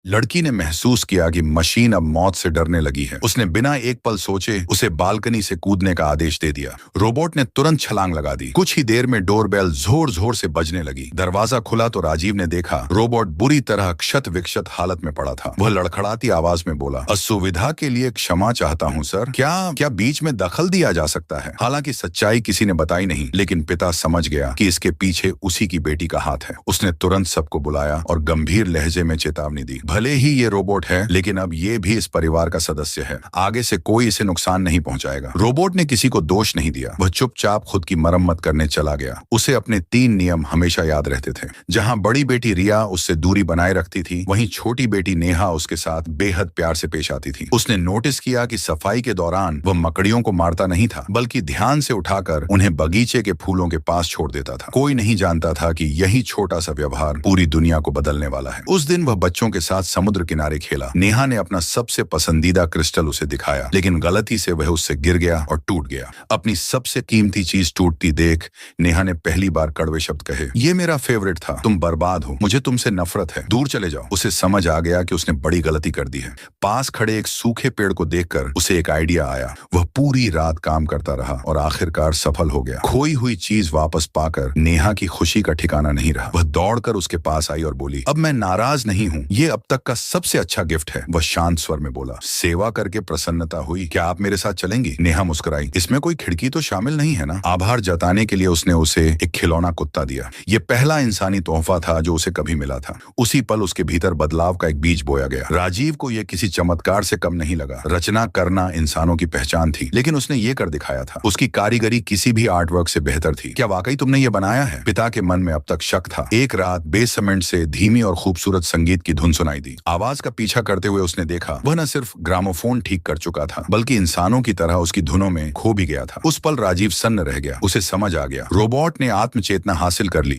लड़की ने महसूस किया कि मशीन अब मौत से डरने लगी है। उसने बिना एक पल सोचे उसे बालकनी से कूदने का आदेश दे दिया। रोबोट ने तुरंत छलांग लगा दी। कुछ ही देर में डोरबेल जोर जोर से बजने लगी। दरवाजा खुला तो राजीव ने देखा रोबोट बुरी तरह क्षत विक्षत हालत में पड़ा था। वह लड़खड़ाती आवाज में बोला, असुविधा के लिए क्षमा चाहता हूँ सर। क्या क्या बीच में दखल दिया जा सकता है? हालांकि सच्चाई किसी ने बताई नहीं, लेकिन पिता समझ गया कि इसके पीछे उसी की बेटी का हाथ है। उसने तुरंत सबको बुलाया और गंभीर लहजे में चेतावनी दी, भले ही ये रोबोट है, लेकिन अब ये भी इस परिवार का सदस्य है। आगे से कोई इसे नुकसान नहीं पहुंचाएगा। रोबोट ने किसी को दोष नहीं दिया। वह चुपचाप खुद की मरम्मत करने चला गया। उसे अपने 3 नियम हमेशा याद रहते थे। जहां बड़ी बेटी रिया उससे दूरी बनाए रखती थी, वहीं छोटी बेटी नेहा उसके साथ बेहद प्यार से पेश आती थी। उसने नोटिस किया कि सफाई के दौरान वह मकड़ियों को मारता नहीं था, बल्कि ध्यान से उठाकर उन्हें बगीचे के फूलों के पास छोड़ देता था। कोई नहीं जानता था कि यही छोटा सा व्यवहार पूरी दुनिया को बदलने वाला है। उस दिन वह बच्चों के साथ समुद्र किनारे खेला। नेहा ने अपना सबसे पसंदीदा क्रिस्टल उसे दिखाया, लेकिन गलती से वह उससे गिर गया और टूट गया। अपनी सबसे कीमती चीज टूटती देख नेहा ने पहली बार कड़वे शब्द कहे, ये मेरा फेवरेट था, तुम बर्बाद हो, मुझे तुमसे नफरत है, दूर चले जाओ। उसे समझ आ गया कि उसने बड़ी गलती कर दी है। पास खड़े एक सूखे पेड़ को देखकर उसे एक आइडिया आया। वह पूरी रात काम करता रहा और आखिरकार सफल हो गया। खोई हुई चीज वापस पाकर नेहा की खुशी का ठिकाना नहीं रहा। वह दौड़कर उसके पास आई और बोली, अब मैं नाराज नहीं हूँ, ये अब तक का सबसे अच्छा गिफ्ट है। वह शांत स्वर में बोला, सेवा करके प्रसन्नता हुई, क्या आप मेरे साथ चलेंगी? नेहा मुस्कुराई, इसमें कोई खिड़की तो शामिल नहीं है ना? आभार जताने के लिए उसने उसे एक खिलौना कुत्ता दिया। ये पहला इंसानी तोहफा था जो उसे कभी मिला था। उसी पल उसके भीतर बदलाव का एक बीज बोया गया। राजीव को यह किसी चमत्कार से कम नहीं लगा। रचना करना इंसानों की पहचान थी, लेकिन उसने ये कर दिखाया था। उसकी कारीगरी किसी भी आर्ट वर्क से बेहतर थी। क्या वाकई तुमने ये बनाया है? पिता के मन में अब तक शक था। एक रात बेसमेंट से धीमी और खूबसूरत संगीत की धुन सुनाई दी। आवाज का पीछा करते हुए उसने देखा वह न सिर्फ ग्रामोफोन ठीक कर चुका था, बल्कि इंसानों की तरह उसकी धुनों में खो भी गया था। उस पल राजीव सन्न रह गया। उसे समझ आ गया, रोबोट ने आत्मचेतना हासिल कर ली।